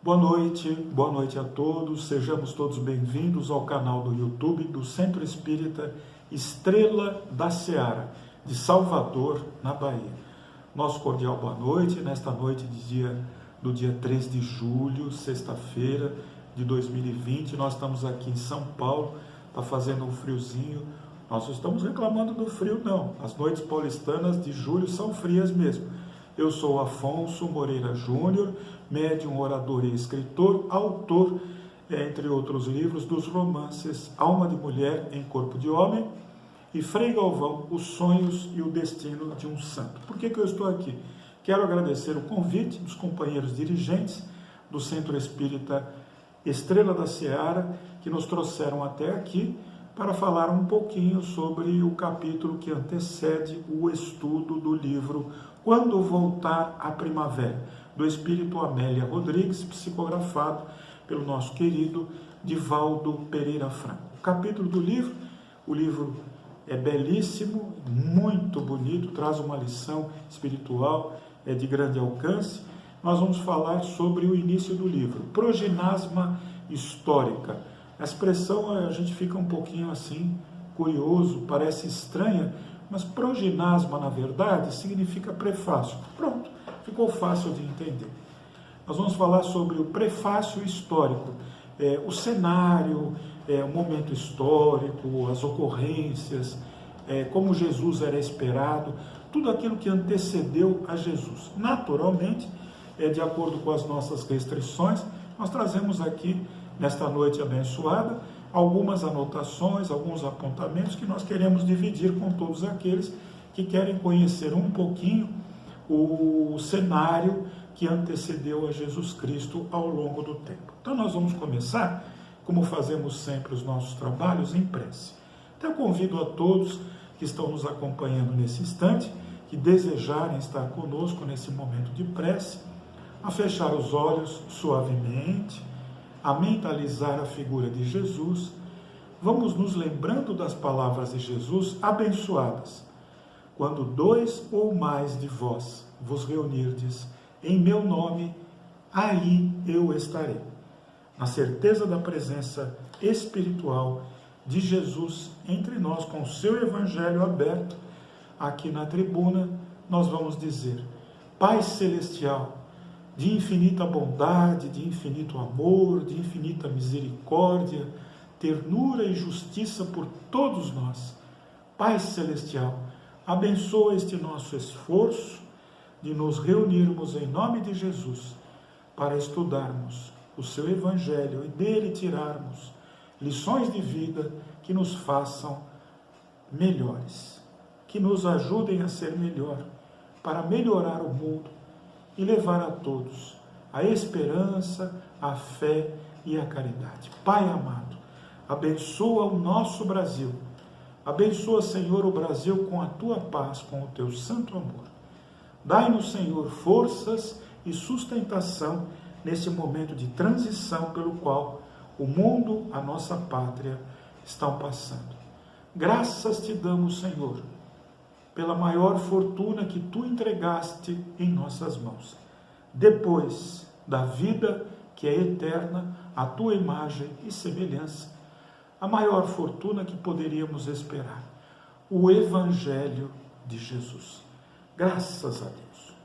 Boa noite a todos, sejamos todos bem-vindos ao canal do YouTube do Centro Espírita Estrela da Seara, de Salvador, na Bahia. Nosso cordial boa noite, nesta noite do dia 3 de julho, sexta-feira de 2020, nós estamos aqui em São Paulo, está fazendo um friozinho, nós não estamos reclamando do frio não, as noites paulistanas de julho são frias mesmo. Eu sou Afonso Moreira Júnior, médium, orador e escritor, autor, entre outros livros, dos romances Alma de Mulher em Corpo de Homem e Frei Galvão, Os Sonhos e o Destino de um Santo. Por que eu estou aqui? Quero agradecer o convite dos companheiros dirigentes do Centro Espírita Estrela da Seara, que nos trouxeram até aqui para falar um pouquinho sobre o capítulo que antecede o estudo do livro Quando Voltar a Primavera, do Espírito Amélia Rodrigues, psicografado pelo nosso querido Divaldo Pereira Franco. O capítulo do livro, o livro é belíssimo, muito bonito, traz uma lição espiritual de grande alcance. Nós vamos falar sobre o início do livro, proginasma histórica. A expressão a gente fica um pouquinho assim, curioso, parece estranha, mas proginasma, na verdade, significa prefácio. Pronto, ficou fácil de entender. Nós vamos falar sobre o prefácio histórico, o cenário, o momento histórico, as ocorrências, como Jesus era esperado, tudo aquilo que antecedeu a Jesus. Naturalmente, de acordo com as nossas restrições, nós trazemos aqui, nesta noite abençoada, algumas anotações, alguns apontamentos que nós queremos dividir com todos aqueles que querem conhecer um pouquinho o cenário que antecedeu a Jesus Cristo ao longo do tempo. Então nós vamos começar, como fazemos sempre os nossos trabalhos, em prece. Então eu convido a todos que estão nos acompanhando nesse instante, que desejarem estar conosco nesse momento de prece, a fechar os olhos suavemente, a mentalizar a figura de Jesus. Vamos nos lembrando das palavras de Jesus abençoadas. Quando 2 ou mais de vós vos reunirdes em meu nome, aí eu estarei. Na certeza da presença espiritual de Jesus entre nós, com o seu evangelho aberto, aqui na tribuna, nós vamos dizer: Pai Celestial, de infinita bondade, de infinito amor, de infinita misericórdia, ternura e justiça por todos nós. Pai Celestial, abençoa este nosso esforço de nos reunirmos em nome de Jesus para estudarmos o seu Evangelho e dele tirarmos lições de vida que nos façam melhores, que nos ajudem a ser melhor, para melhorar o mundo e levar a todos a esperança, a fé e a caridade. Pai amado, abençoa o nosso Brasil. Abençoa, Senhor, o Brasil com a tua paz, com o teu santo amor. Dai-nos, Senhor, forças e sustentação nesse momento de transição pelo qual o mundo, a nossa pátria, estão passando. Graças te damos, Senhor, pela maior fortuna que tu entregaste em nossas mãos. Depois da vida que é eterna, a tua imagem e semelhança, a maior fortuna que poderíamos esperar, o Evangelho de Jesus. Graças a Deus.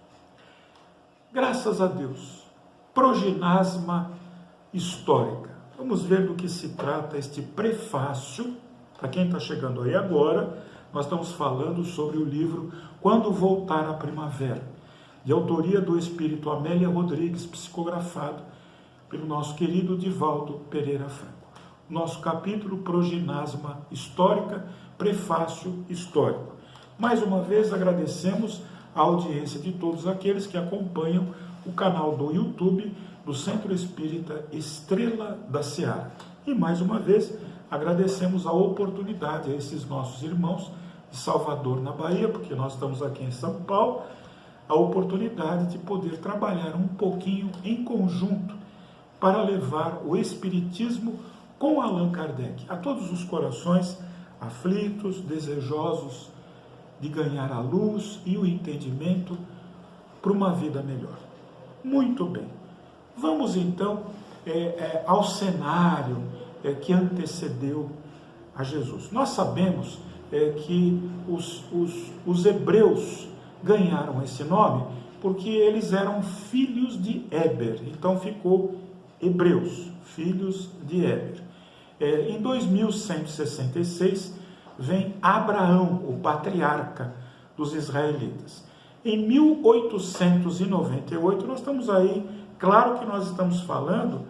Graças a Deus. Proginasma histórica. Vamos ver do que se trata este prefácio. Para quem está chegando aí agora, nós estamos falando sobre o livro Quando Voltar a Primavera, de autoria do Espírito Amélia Rodrigues, psicografado pelo nosso querido Divaldo Pereira Franco. Nosso capítulo Proginasma Histórica, Prefácio Histórico. Mais uma vez agradecemos a audiência de todos aqueles que acompanham o canal do YouTube do Centro Espírita Estrela da Seara. E mais uma vez agradecemos a oportunidade a esses nossos irmãos de Salvador, na Bahia, porque nós estamos aqui em São Paulo, a oportunidade de poder trabalhar um pouquinho em conjunto para levar o Espiritismo com Allan Kardec a todos os corações aflitos, desejosos de ganhar a luz e o entendimento para uma vida melhor. Muito bem. Vamos então ao cenário que antecedeu a Jesus. Nós sabemos que os hebreus ganharam esse nome porque eles eram filhos de Éber, então ficou hebreus, filhos de Éber. Em 2166 vem Abraão, o patriarca dos israelitas. Em 1898, nós estamos aí, claro que nós estamos falando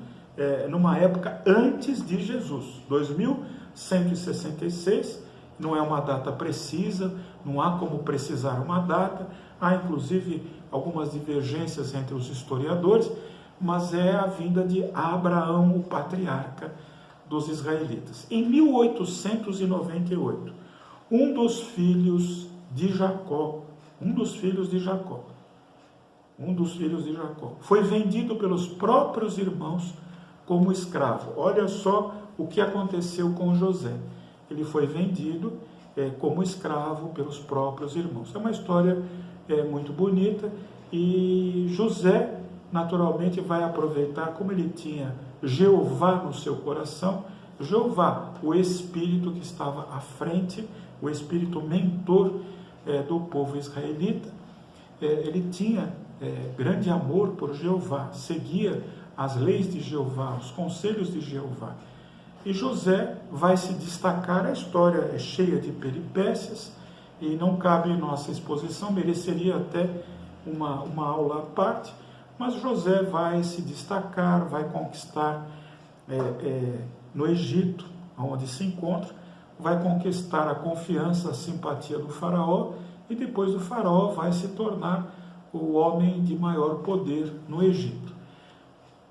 numa época antes de Jesus, 2166, não é uma data precisa, não há como precisar uma data, há inclusive algumas divergências entre os historiadores, mas é a vinda de Abraão, o patriarca dos israelitas. Em 1898, um dos filhos de Jacó, foi vendido pelos próprios irmãos como escravo. Olha só o que aconteceu com José. Ele foi vendido como escravo pelos próprios irmãos. É uma história muito bonita e José, naturalmente, vai aproveitar, como ele tinha Jeová no seu coração, Jeová, o Espírito que estava à frente, o Espírito mentor do povo israelita, ele tinha grande amor por Jeová, seguia as leis de Jeová, os conselhos de Jeová. E José vai se destacar, a história é cheia de peripécias e não cabe em nossa exposição, mereceria até uma aula à parte, mas José vai se destacar, vai conquistar no Egito, onde se encontra, vai conquistar a confiança, a simpatia do faraó, e depois do faraó vai se tornar o homem de maior poder no Egito.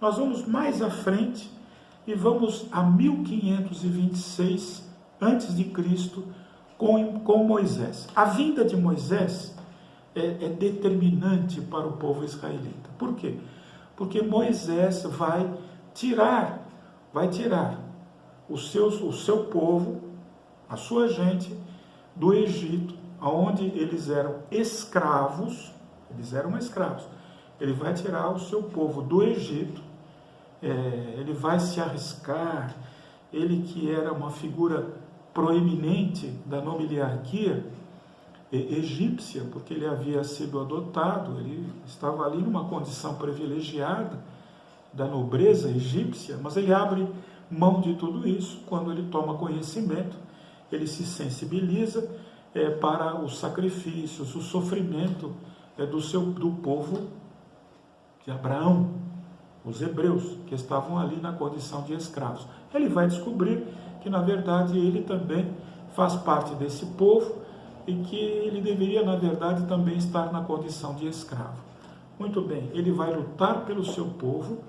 Nós vamos mais à frente e vamos a 1526 a.C. com Moisés. A vinda de Moisés é determinante para o povo israelita. Por quê? Porque Moisés vai tirar o seu povo, a sua gente, do Egito, onde eles eram escravos. Ele vai tirar o seu povo do Egito, ele vai se arriscar, ele que era uma figura proeminente da nobiliarquia egípcia, porque ele havia sido adotado, ele estava ali numa condição privilegiada da nobreza egípcia, mas ele abre mão de tudo isso quando ele toma conhecimento, ele se sensibiliza para os sacrifícios, o sofrimento do povo de Abraão, os hebreus, que estavam ali na condição de escravos. Ele vai descobrir que, na verdade, ele também faz parte desse povo e que ele deveria, na verdade, também estar na condição de escravo. Muito bem, ele vai lutar pelo seu povo,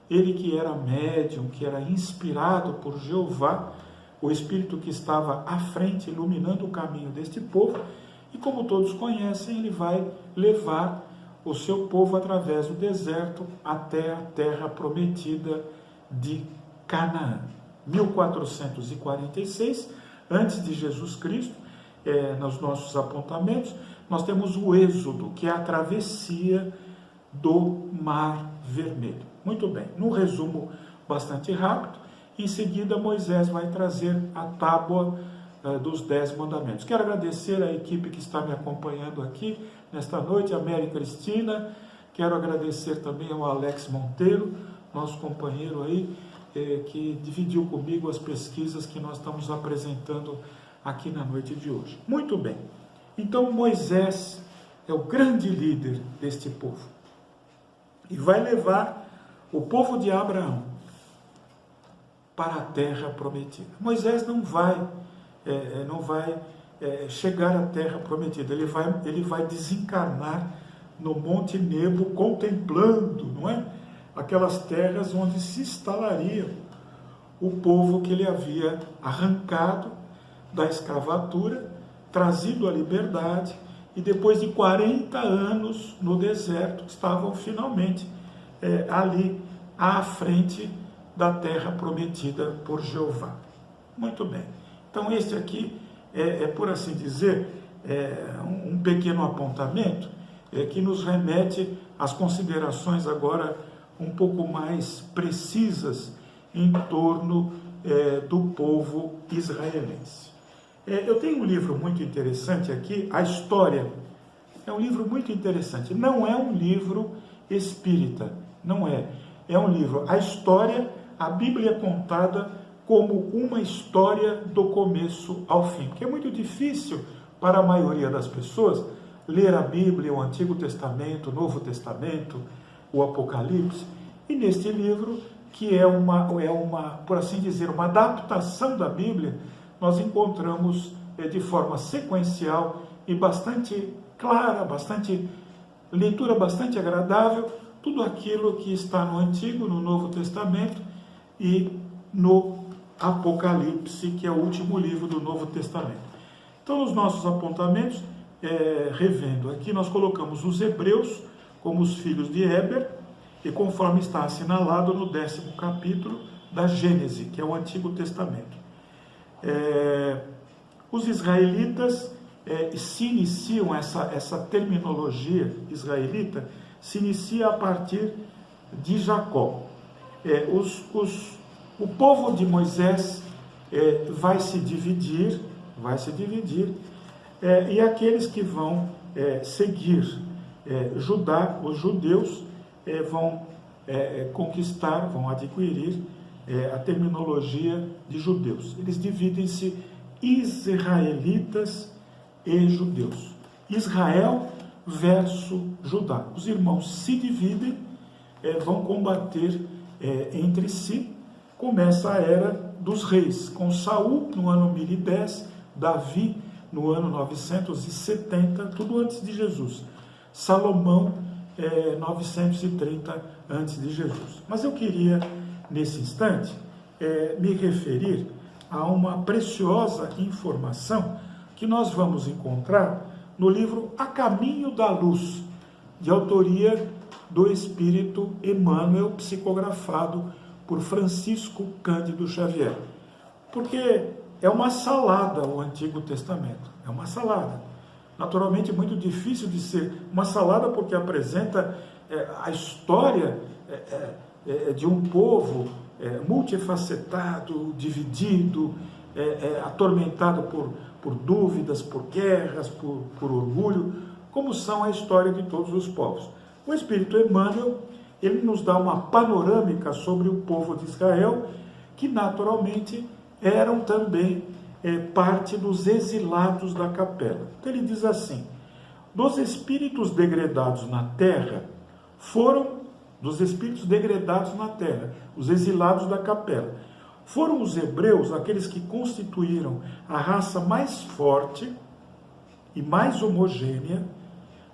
ele que era médium, que era inspirado por Jeová, o Espírito que estava à frente, iluminando o caminho deste povo, e como todos conhecem, ele vai levar o seu povo através do deserto até a terra prometida de Canaã. 1446, antes de Jesus Cristo, nos nossos apontamentos, nós temos o Êxodo, que é a travessia do Mar Vermelho. Muito bem, num resumo bastante rápido, em seguida Moisés vai trazer a tábua dos 10 mandamentos. Quero agradecer a equipe que está me acompanhando aqui nesta noite, a Mary Cristina, quero agradecer também ao Alex Monteiro, nosso companheiro aí, que dividiu comigo as pesquisas que nós estamos apresentando aqui na noite de hoje. Muito bem, então Moisés é o grande líder deste povo e vai levar o povo de Abraão para a terra prometida. Moisés não vai chegar à terra prometida, ele vai desencarnar no Monte Nebo, contemplando, não é? Aquelas terras onde se instalaria o povo que ele havia arrancado da escravatura, trazido à liberdade, e depois de 40 anos no deserto, estavam finalmente ali à frente da terra prometida por Jeová. Muito bem. Então este aqui por assim dizer, um pequeno apontamento que nos remete às considerações agora um pouco mais precisas em torno do povo israelense. Eu tenho um livro muito interessante aqui, A História. É um livro muito interessante. Não é um livro espírita, não é. É um livro, A História, a Bíblia contada como uma história do começo ao fim. Porque é muito difícil para a maioria das pessoas ler a Bíblia, o Antigo Testamento, o Novo Testamento, o Apocalipse. E neste livro, que é uma, por assim dizer, uma adaptação da Bíblia, nós encontramos de forma sequencial e bastante clara, leitura bastante agradável, tudo aquilo que está no Antigo, no Novo Testamento e no Apocalipse, que é o último livro do Novo Testamento. Então, nos nossos apontamentos, revendo aqui, nós colocamos os hebreus como os filhos de Éber, e conforme está assinalado no 10º capítulo da Gênese, que é o Antigo Testamento. Os israelitas se iniciam, essa terminologia israelita se inicia a partir de Jacó. O povo de Moisés vai se dividir, e aqueles que vão seguir Judá, os judeus, vão conquistar, vão adquirir a terminologia de judeus. Eles dividem-se israelitas e judeus. Israel versus Judá. Os irmãos se dividem, vão combater entre si. Começa a era dos reis, com Saul no ano 1010, Davi no ano 970, tudo antes de Jesus. Salomão, 930 antes de Jesus. Mas eu queria, nesse instante, me referir a uma preciosa informação que nós vamos encontrar no livro A Caminho da Luz, de autoria do Espírito Emmanuel, psicografado por Francisco Cândido Xavier. Porque é uma salada o Antigo Testamento, é uma salada. Naturalmente, muito difícil de ser uma salada, porque apresenta a história de um povo multifacetado, dividido, atormentado por dúvidas, por guerras, por orgulho, como são a história de todos os povos. O Espírito Emmanuel, ele nos dá uma panorâmica sobre o povo de Israel, que naturalmente eram também parte dos exilados da capela. Então ele diz assim: dos espíritos degradados na terra, os exilados da capela, foram os hebreus aqueles que constituíram a raça mais forte e mais homogênea,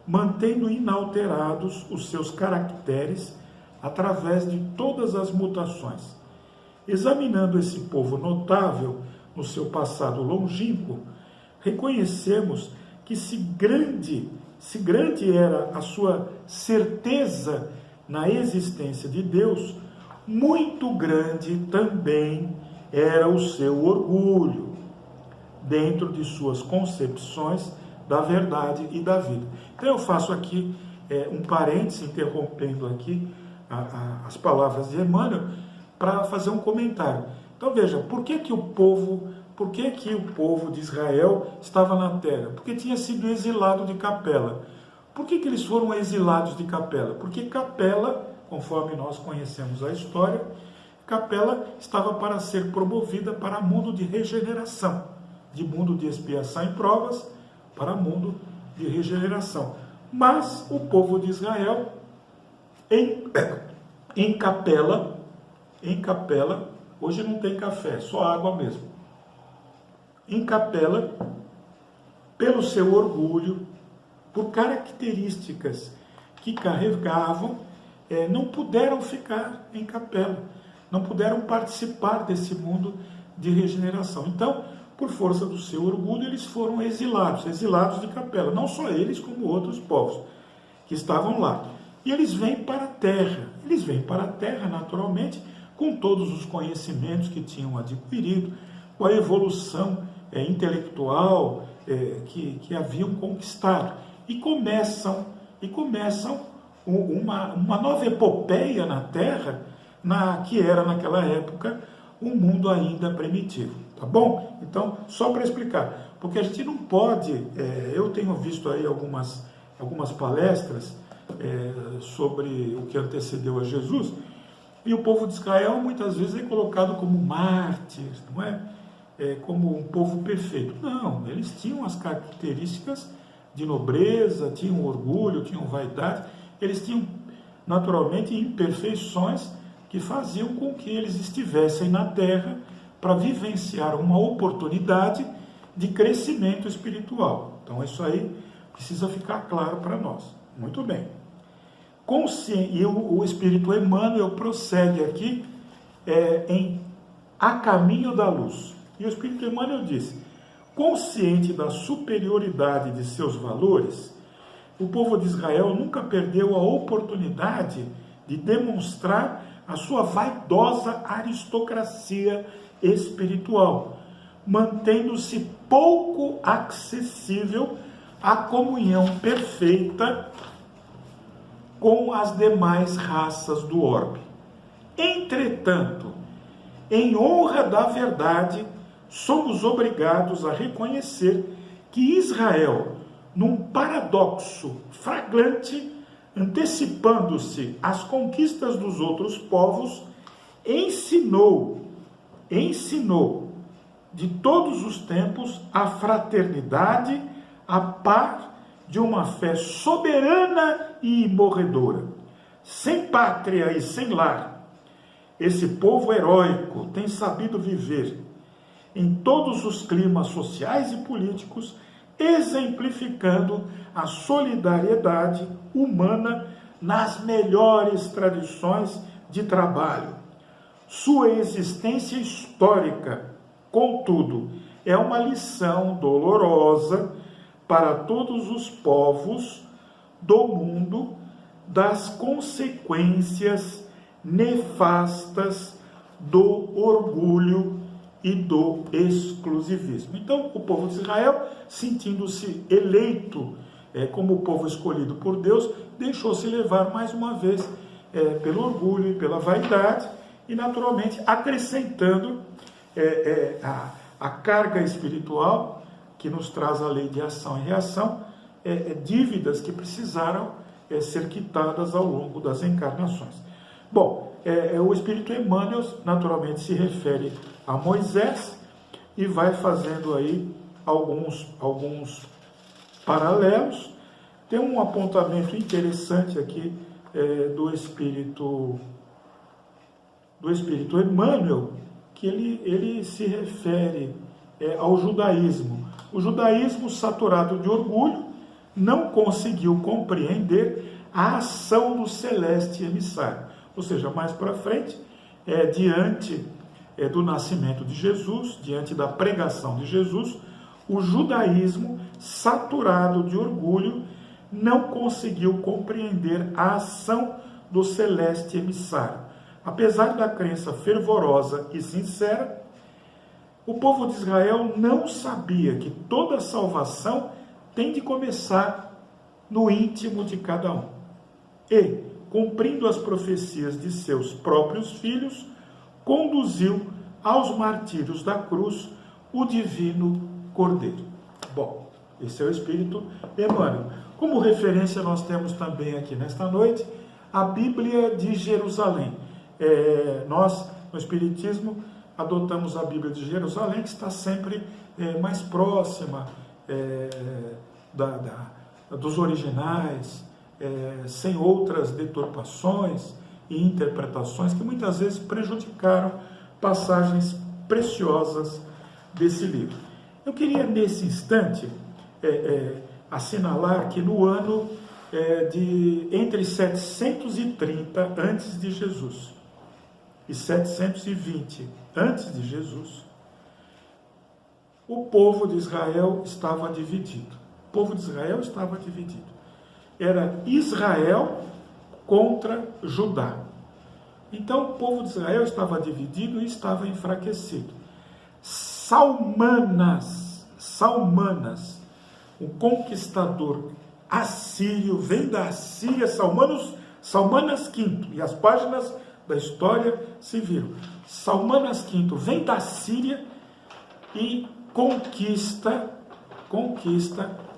mantendo inalterados os seus caracteres através de todas as mutações. Examinando esse povo notável no seu passado longínquo, reconhecemos que se grande era a sua certeza na existência de Deus, muito grande também era o seu orgulho dentro de suas concepções da verdade e da vida. Então eu faço aqui um parêntese, interrompendo aqui as palavras de Emmanuel, para fazer um comentário. Então veja, por que o povo de Israel estava na terra? Porque tinha sido exilado de Capela. Por que eles foram exilados de Capela? Porque Capela, conforme nós conhecemos a história, Capela estava para ser promovida para mundo de regeneração, de mundo de expiação e provas para mundo de regeneração. Mas o povo de Israel, em Capela, hoje não tem café, só água mesmo. Em Capela, pelo seu orgulho, por características que carregavam, não puderam ficar em Capela, não puderam participar desse mundo de regeneração. Então, por força do seu orgulho, eles foram exilados de Capela. Não só eles, como outros povos que estavam lá. E eles vêm para a terra, naturalmente, com todos os conhecimentos que tinham adquirido, com a evolução intelectual que haviam conquistado. E começam uma nova epopeia na Terra, que era naquela época um mundo ainda primitivo, tá bom? Então, só para explicar, porque a gente não pode, eu tenho visto aí algumas palestras sobre o que antecedeu a Jesus, e o povo de Israel muitas vezes é colocado como mártir, não é? Como um povo perfeito. Não, eles tinham as características de nobreza, tinham orgulho, tinham vaidade, eles tinham naturalmente imperfeições que faziam com que eles estivessem na terra para vivenciar uma oportunidade de crescimento espiritual. Então isso aí precisa ficar claro para nós. Muito bem. E o Espírito Emmanuel prossegue aqui em A Caminho da Luz. E o Espírito Emmanuel diz: consciente da superioridade de seus valores, o povo de Israel nunca perdeu a oportunidade de demonstrar a sua vaidosa aristocracia espiritual, mantendo-se pouco acessível à comunhão perfeita com as demais raças do orbe. Entretanto, em honra da verdade, somos obrigados a reconhecer que Israel, num paradoxo flagrante, antecipando-se às conquistas dos outros povos, ensinou de todos os tempos a fraternidade, a par de uma fé soberana e imorredora. Sem pátria e sem lar, esse povo heróico tem sabido viver em todos os climas sociais e políticos, exemplificando a solidariedade humana nas melhores tradições de trabalho. Sua existência histórica, contudo, é uma lição dolorosa para todos os povos do mundo das consequências nefastas do orgulho e do exclusivismo. Então, o povo de Israel, sentindo-se eleito como o povo escolhido por Deus, deixou-se levar mais uma vez pelo orgulho e pela vaidade, e naturalmente acrescentando a carga espiritual que nos traz a lei de ação e reação, dívidas que precisaram ser quitadas ao longo das encarnações. Bom, o Espírito Emmanuel naturalmente se refere a Moisés e vai fazendo aí alguns paralelos. Tem um apontamento interessante aqui do Espírito Emmanuel, que ele se refere ao judaísmo. O judaísmo, saturado de orgulho, não conseguiu compreender a ação do celeste emissário. Ou seja, mais para frente, diante do nascimento de Jesus, diante da pregação de Jesus, o judaísmo, saturado de orgulho, não conseguiu compreender a ação do celeste emissário. Apesar da crença fervorosa e sincera, o povo de Israel não sabia que toda salvação tem de começar no íntimo de cada um. E, cumprindo as profecias de seus próprios filhos, conduziu aos martírios da cruz o divino Cordeiro. Bom, esse é o Espírito Emmanuel. Como referência, nós temos também aqui nesta noite a Bíblia de Jerusalém. Nós, no Espiritismo, adotamos a Bíblia de Jerusalém, que está sempre mais próxima dos originais, sem outras deturpações e interpretações que muitas vezes prejudicaram passagens preciosas desse livro. Eu queria, nesse instante, assinalar que no ano entre 730 antes de Jesus e 720 antes de Jesus, o povo de Israel estava dividido. O povo de Israel estava dividido. Era Israel contra Judá. Então, o povo de Israel estava dividido e estava enfraquecido. Salmanas, um conquistador assírio, vem da Assíria. Salmanos Salmanas V, e as páginas da história se viram. Salmanas V vem da Síria e conquista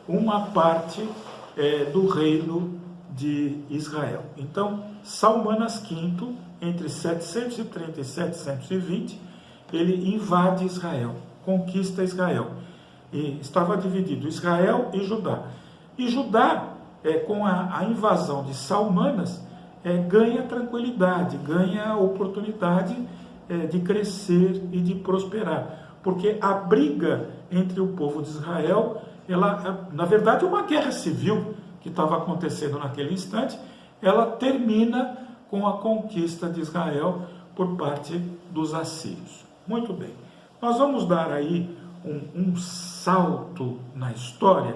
uma parte do reino de Israel. Então, Salmanas V, entre 730 e 720, ele invade Israel, conquista Israel. E estava dividido Israel e Judá. E Judá, com a invasão de Salmanas, ganha tranquilidade, ganha oportunidade de crescer e de prosperar. Porque a briga entre o povo de Israel, na verdade, uma guerra civil que estava acontecendo naquele instante, ela termina com a conquista de Israel por parte dos assírios. Muito bem, nós vamos dar aí um salto na história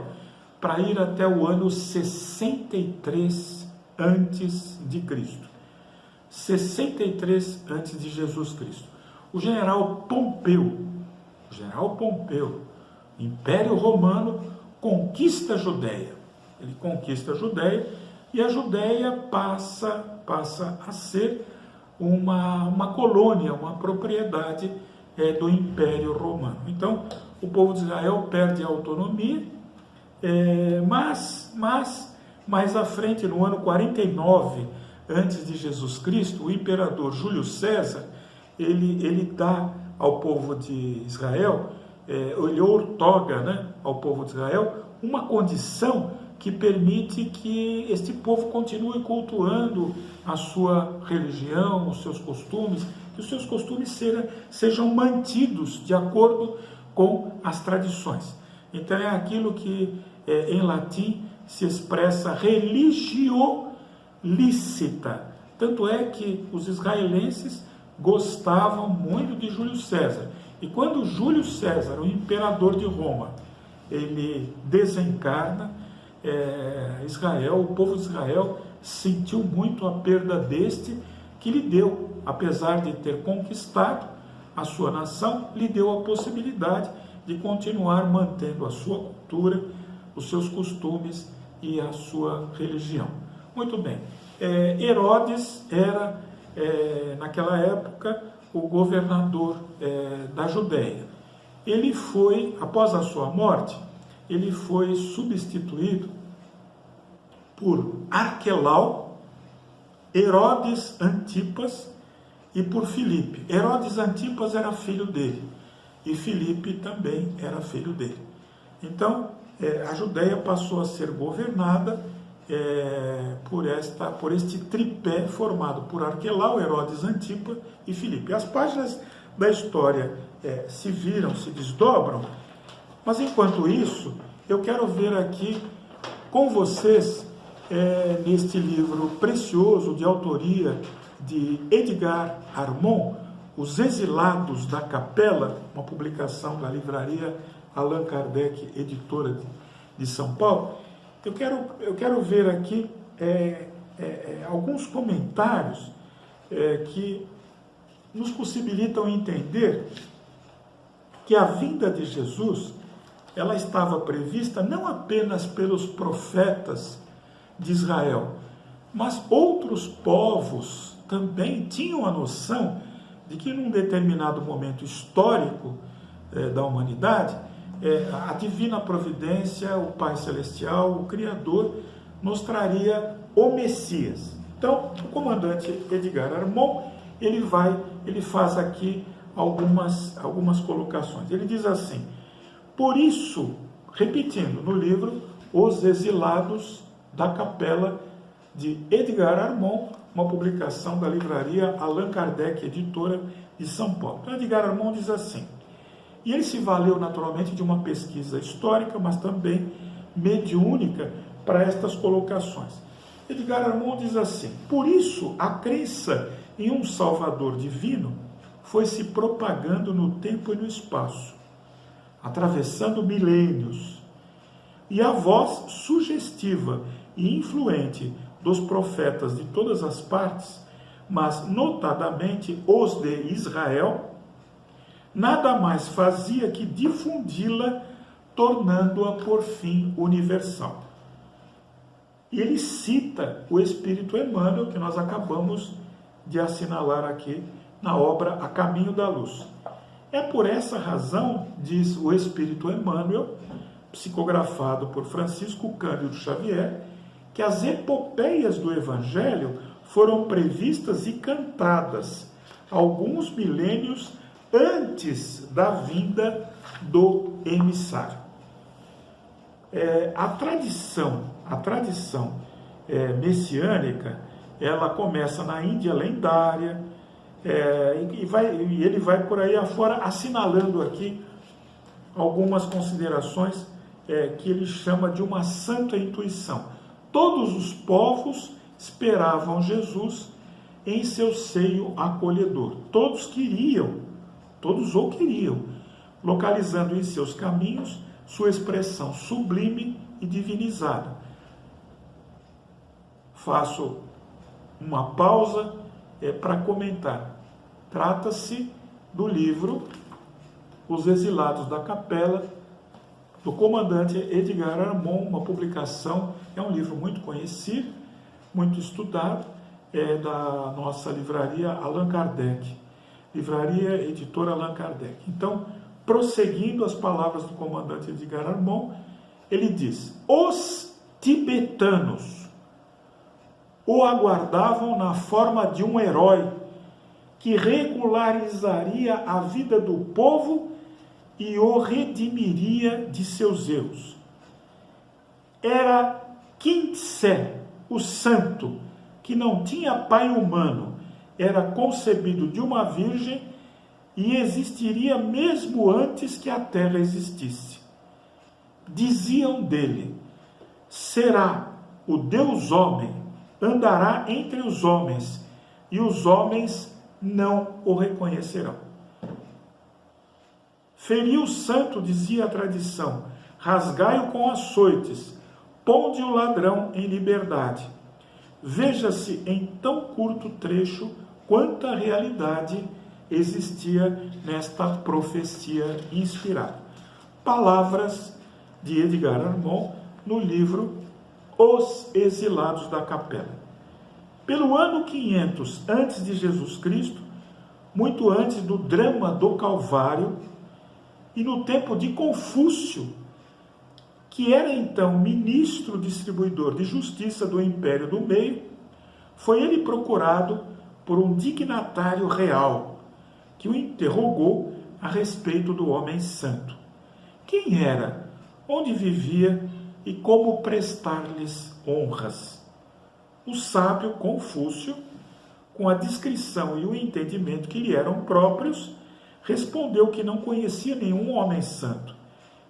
para ir até o ano 63 antes de Cristo. 63 antes de Jesus Cristo. O general Pompeu, Império Romano, conquista a Judéia. Ele conquista a Judéia e a Judéia passa a ser uma colônia, uma propriedade do Império Romano. Então, o povo de Israel perde a autonomia, mas mais à frente, no ano 49 antes de Jesus Cristo, o imperador Júlio César, ele dá ao povo de Israel, ele outorga, ao povo de Israel uma condição que permite que este povo continue cultuando a sua religião, os seus costumes, que os seus costumes sejam mantidos de acordo com as tradições. Então é aquilo que em latim se expressa religio lícita. Tanto é que os israelenses gostavam muito de Júlio César. E quando Júlio César, o imperador de Roma, ele desencarna, Israel, o povo de Israel sentiu muito a perda deste que lhe deu, apesar de ter conquistado a sua nação, lhe deu a possibilidade de continuar mantendo a sua cultura, os seus costumes e a sua religião. Muito bem, Herodes era, naquela época, o governador da Judéia. Ele foi, após a sua morte, ele foi substituído por Arquelau, Herodes Antipas e por Filipe. Herodes Antipas era filho dele e Filipe também era filho dele. Então, a Judéia passou a ser governada por este tripé formado por Arquelau, Herodes Antipas e Filipe. As páginas da história se viram, se desdobram, mas enquanto isso, eu quero ver aqui com vocês, neste livro precioso de autoria de Edgar Armond, Os Exilados da Capela, uma publicação da livraria Allan Kardec, editora de São Paulo. Eu quero ver aqui alguns comentários que nos possibilitam entender que a vinda de Jesus, ela estava prevista não apenas pelos profetas de Israel, mas outros povos também tinham a noção de que num determinado momento histórico da humanidade, a divina providência, o Pai Celestial, o Criador, nos traria o Messias. Então, o comandante Edgar Armond, ele faz aqui algumas colocações. Ele diz assim: por isso, repetindo no livro Os Exilados da Capela, de Edgar Armond, uma publicação da livraria Allan Kardec, editora de São Paulo. Então, Edgar Armond diz assim, e ele se valeu naturalmente de uma pesquisa histórica, mas também mediúnica para estas colocações. Edgar Armond diz assim: por isso a crença em um Salvador divino foi se propagando no tempo e no espaço, atravessando milênios, e a voz sugestiva e influente dos profetas de todas as partes, mas notadamente os de Israel, nada mais fazia que difundi-la, tornando-a por fim universal. E ele cita o Espírito Emmanuel, que nós acabamos de assinalar aqui na obra A Caminho da Luz. É por essa razão, diz o Espírito Emmanuel, psicografado por Francisco Cândido Xavier, que as epopeias do Evangelho foram previstas e cantadas alguns milênios antes da vinda do emissário. A tradição messiânica, ela começa na Índia lendária, e ele vai por aí afora assinalando aqui algumas considerações que ele chama de uma santa intuição. Todos os povos esperavam Jesus em seu seio acolhedor. Todos o queriam, localizando em seus caminhos sua expressão sublime e divinizada. Faço uma pausa para comentar. Trata-se do livro Os Exilados da Capela, do comandante Edgar Armond, uma publicação, é um livro muito conhecido, muito estudado, da nossa livraria Allan Kardec, livraria editora Allan Kardec. Então, prosseguindo as palavras do comandante Edgar Armond, ele diz: os tibetanos o aguardavam na forma de um herói que regularizaria a vida do povo e o redimiria de seus erros. Era Khyentse, o santo, que não tinha pai humano, era concebido de uma virgem e existiria mesmo antes que a terra existisse. Diziam dele: será o Deus homem, andará entre os homens, e os homens não o reconhecerão. Feriu o santo, dizia a tradição, rasgai-o com açoites, ponde o ladrão em liberdade. Veja-se em tão curto trecho quanta realidade existia nesta profecia inspirada. Palavras de Edgar Armond no livro Os Exilados da Capela. Pelo ano 500 antes de Jesus Cristo, muito antes do drama do Calvário, e no tempo de Confúcio, que era então ministro distribuidor de justiça do Império do Meio, foi ele procurado por um dignatário real, que o interrogou a respeito do homem santo. Quem era, onde vivia e como prestar-lhes honras? O sábio Confúcio, com a descrição e o entendimento que lhe eram próprios, respondeu que não conhecia nenhum homem santo,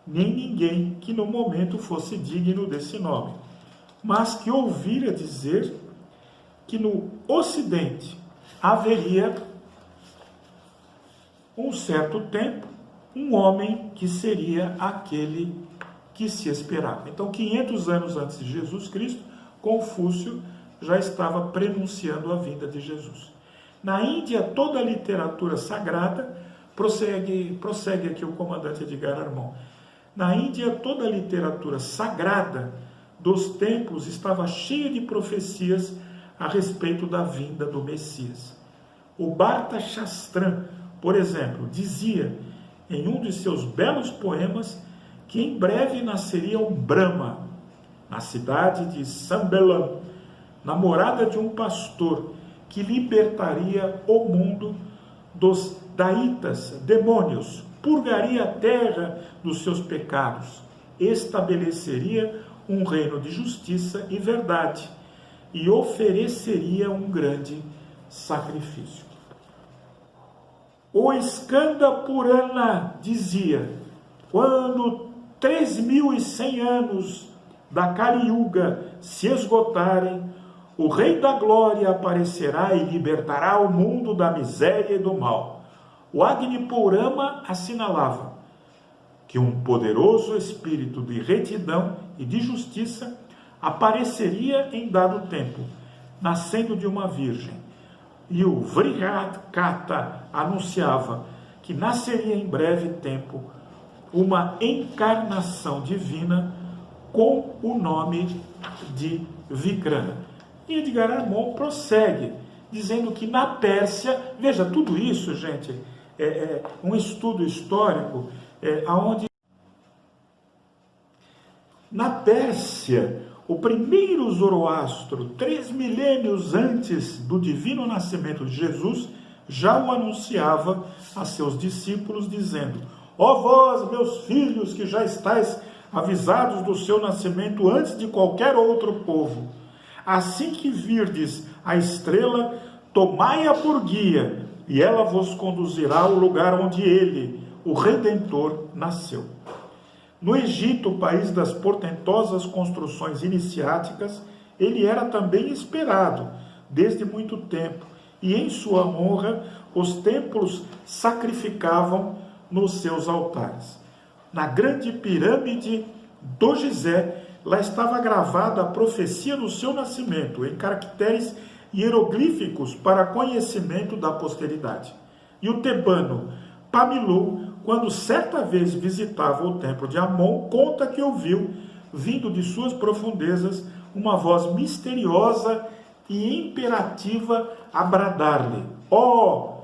nem ninguém que no momento fosse digno desse nome, mas que ouvira dizer que no Ocidente haveria, um certo tempo, um homem que seria aquele que se esperava. Então, 500 anos antes de Jesus Cristo, Confúcio já estava prenunciando a vinda de Jesus. Na Índia, toda a literatura sagrada, prossegue aqui o comandante Edgar Armond, na Índia, toda a literatura sagrada dos templos estava cheia de profecias a respeito da vinda do Messias. O Bharata Shastram, por exemplo, dizia em um de seus belos poemas que em breve nasceria um Brahma, na cidade de Sambelam, namorada de um pastor, que libertaria o mundo dos Daitas, demônios, purgaria a terra dos seus pecados, estabeleceria um reino de justiça e verdade e ofereceria um grande sacrifício. O Skanda Purana dizia: quando 3.100 anos da Kali Yuga se esgotarem, o Rei da Glória aparecerá e libertará o mundo da miséria e do mal. O Agni Purana assinalava que um poderoso espírito de retidão e de justiça apareceria em dado tempo, nascendo de uma virgem. E o Vrihad Katha anunciava que nasceria em breve tempo uma encarnação divina com o nome de Vikrana. E Edgar Armond prossegue, dizendo que na Pérsia, veja, tudo isso, gente, é um estudo histórico, onde na Pérsia, o primeiro Zoroastro, 3 milênios antes do divino nascimento de Jesus, já o anunciava a seus discípulos, dizendo: ó vós, meus filhos, que já estáis avisados do seu nascimento antes de qualquer outro povo, assim que virdes a estrela, tomai-a por guia, e ela vos conduzirá ao lugar onde ele, o Redentor, nasceu. No Egito, o país das portentosas construções iniciáticas, ele era também esperado desde muito tempo, e em sua honra os templos sacrificavam nos seus altares. Na grande pirâmide do Gizé, lá estava gravada a profecia do seu nascimento, em caracteres hieroglíficos para conhecimento da posteridade. E o tebano Pamilu, quando certa vez visitava o templo de Amon, conta que ouviu, vindo de suas profundezas, uma voz misteriosa e imperativa a bradar-lhe: ó,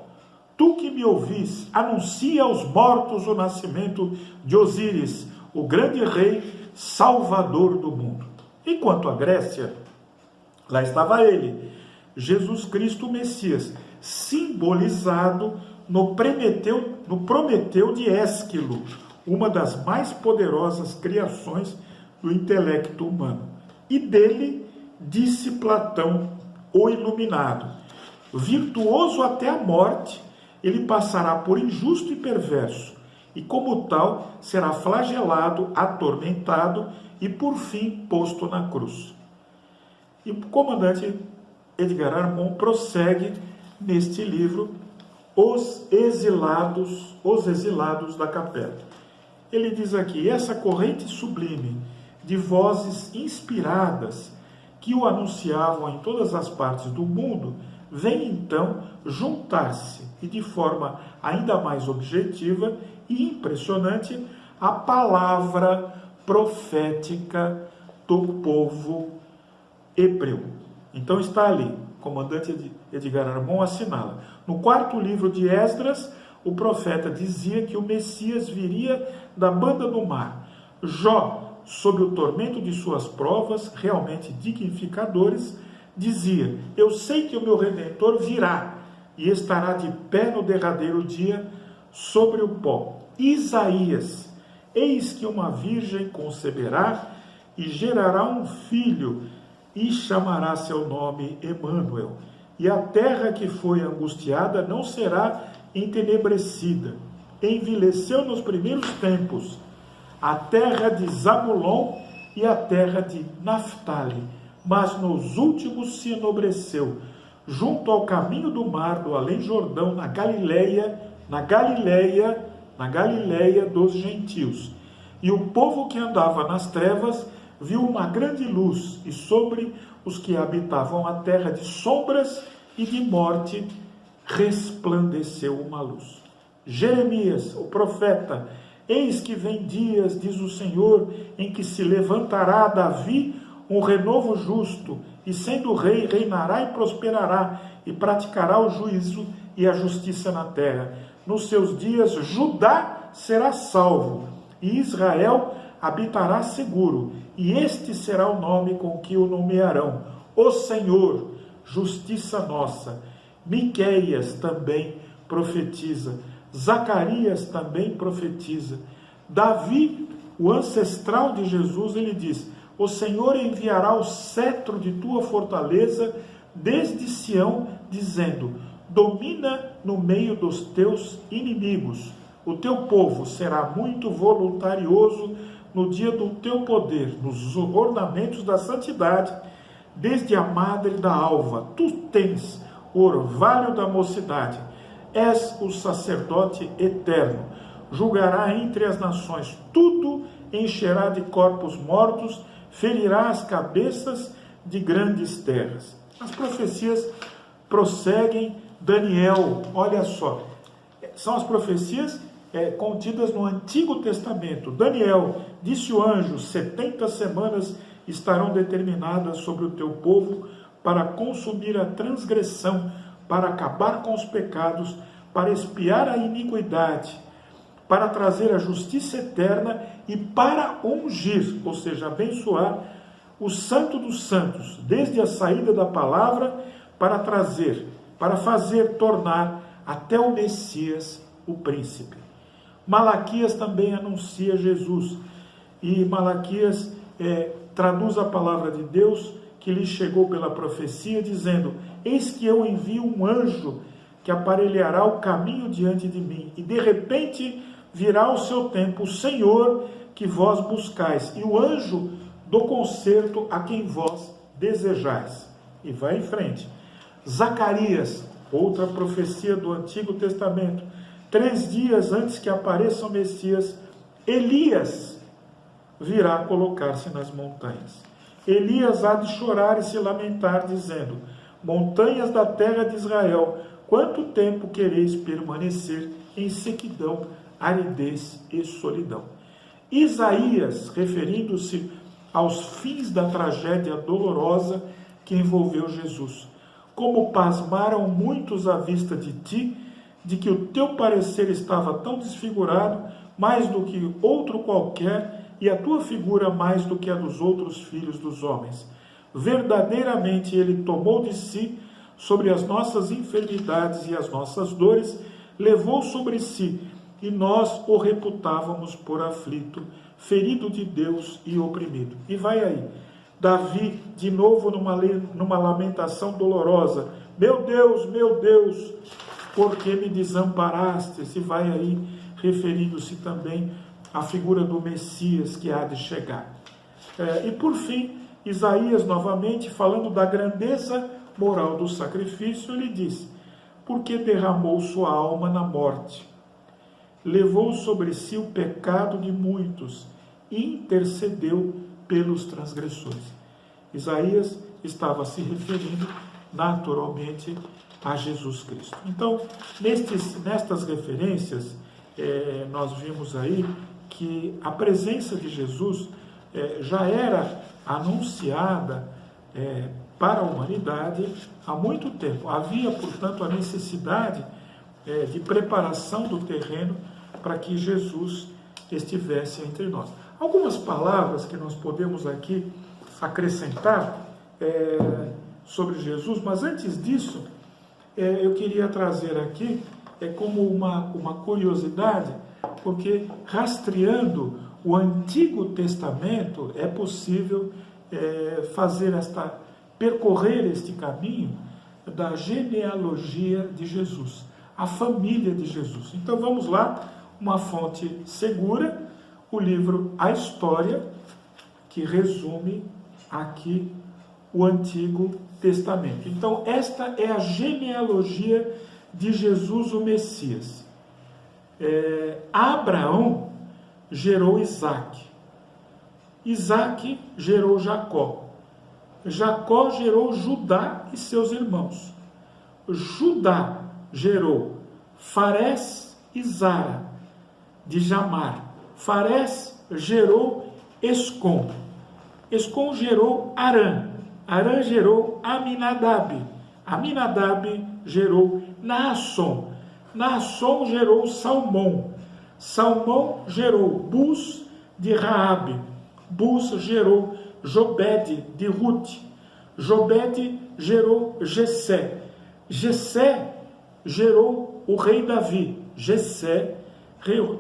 tu que me ouvis, anuncia aos mortos o nascimento de Osíris, o grande rei salvador do mundo. Enquanto a Grécia, lá estava ele, Jesus Cristo o Messias, simbolizado no Prometeu de Ésquilo, uma das mais poderosas criações do intelecto humano. E dele disse Platão, o iluminado: virtuoso até a morte, ele passará por injusto e perverso, e como tal será flagelado, atormentado e por fim posto na cruz. E o comandante Edgar Armond prossegue neste livro Os Exilados da Capela. Ele diz aqui: essa corrente sublime de vozes inspiradas que o anunciavam em todas as partes do mundo, vem então juntar-se, e de forma ainda mais objetiva e impressionante, a palavra profética do povo hebreu. Então está ali, o comandante Edgar Armond assinala: no 4º livro de Esdras, o profeta dizia que o Messias viria da banda do mar. Jó, sob o tormento de suas provas, realmente dignificadores, dizia: eu sei que o meu Redentor virá e estará de pé no derradeiro dia sobre o pó. Isaías: eis que uma virgem conceberá e gerará um filho, e chamará seu nome Emanuel. E a terra que foi angustiada não será entenebrecida. Envileceu nos primeiros tempos a terra de Zabulon e a terra de Naftali, mas nos últimos se enobreceu, junto ao caminho do mar do além-Jordão, na Galileia dos gentios. E o povo que andava nas trevas viu uma grande luz, e sobre os que habitavam a terra de sombras e de morte resplandeceu uma luz. Jeremias, o profeta: eis que vem dias, diz o Senhor, em que se levantará a Davi um renovo justo, e sendo rei, reinará e prosperará, e praticará o juízo e a justiça na terra. Nos seus dias Judá será salvo, e Israel habitará seguro, e este será o nome com que o nomearão: o Senhor, justiça nossa. Miqueias também profetiza, Zacarias também profetiza. Davi, o ancestral de Jesus, ele diz: o Senhor enviará o cetro de tua fortaleza desde Sião, dizendo: domina no meio dos teus inimigos. O teu povo será muito voluntarioso no dia do teu poder, nos ornamentos da santidade, desde a madre da alva. Tu tens o orvalho da mocidade, és o sacerdote eterno. Julgará entre as nações, tudo encherá de corpos mortos, ferirá as cabeças de grandes terras. As profecias prosseguem. Daniel, olha só, são as profecias contidas no Antigo Testamento. Daniel, disse o anjo, 70 semanas estarão determinadas sobre o teu povo para consumir a transgressão, para acabar com os pecados, para expiar a iniquidade, para trazer a justiça eterna e para ungir, ou seja, abençoar o Santo dos Santos, desde a saída da palavra, para fazer tornar até o Messias o príncipe. Malaquias também anuncia Jesus, e Malaquias traduz a palavra de Deus que lhe chegou pela profecia, dizendo: eis que eu envio um anjo que aparelhará o caminho diante de mim, e de repente virá o seu tempo, o Senhor que vós buscais, e o anjo do concerto a quem vós desejais. E vai em frente. Zacarias, outra profecia do Antigo Testamento, 3 dias antes que apareça o Messias, Elias virá colocar-se nas montanhas. Elias há de chorar e se lamentar, dizendo: montanhas da terra de Israel, quanto tempo quereis permanecer em sequidão, aridez e solidão? Isaías, referindo-se aos fins da tragédia dolorosa que envolveu Jesus: como pasmaram muitos à vista de ti, de que o teu parecer estava tão desfigurado, mais do que outro qualquer, e a tua figura mais do que a dos outros filhos dos homens. Verdadeiramente ele tomou de si sobre as nossas enfermidades e as nossas dores, levou sobre si, e nós o reputávamos por aflito, ferido de Deus e oprimido. E vai aí, Davi, de novo numa lamentação dolorosa: meu Deus, por que me desamparaste? E vai aí, referindo-se também à figura do Messias que há de chegar. E por fim, Isaías, novamente, falando da grandeza moral do sacrifício, ele diz: porque derramou sua alma na morte, levou sobre si o pecado de muitos e intercedeu pelos transgressores. Isaías estava se referindo naturalmente a Jesus Cristo. Então, nestas referências, nós vimos aí que a presença de Jesus já era anunciada para a humanidade há muito tempo. Havia, portanto, a necessidade de preparação do terreno para que Jesus estivesse entre nós. Algumas palavras que nós podemos aqui acrescentar sobre Jesus, mas antes disso, eu queria trazer aqui como uma curiosidade, porque rastreando o Antigo Testamento é possível percorrer este caminho da genealogia de Jesus, a família de Jesus. Então vamos lá, uma fonte segura, o livro A História, que resume aqui o Antigo Testamento. Então esta é a genealogia de Jesus, o Messias. Abraão gerou Isaac. Isaac gerou Jacó. Jacó gerou Judá e seus irmãos. Judá gerou Farés e Zara, de Jamar. Farés gerou Escom. Escom gerou Arã. Arã gerou Aminadab. Aminadab gerou Naasson. Naasson gerou Salmão. Salmão gerou Bus de Raabe. Bus gerou Jobede de Ruth. Jobede gerou Jessé. Jessé gerou o rei Davi. Jessé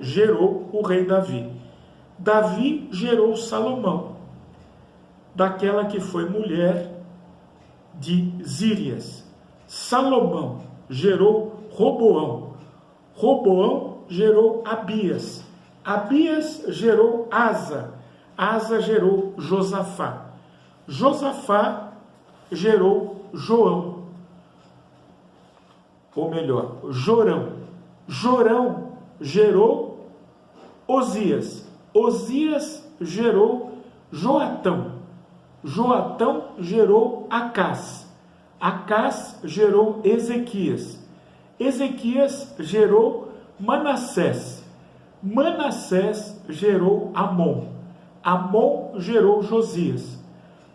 gerou o rei Davi. Davi gerou Salomão, daquela que foi mulher de Zírias. Salomão gerou Roboão. Roboão gerou Abias. Abias gerou Asa. Asa gerou Josafá. Josafá gerou João. Ou melhor, Jorão. Jorão gerou Osias. Osias gerou Joatão. Joatão gerou Acás. Acás gerou Ezequias. Ezequias gerou Manassés. Manassés gerou Amon. Amon gerou Josias.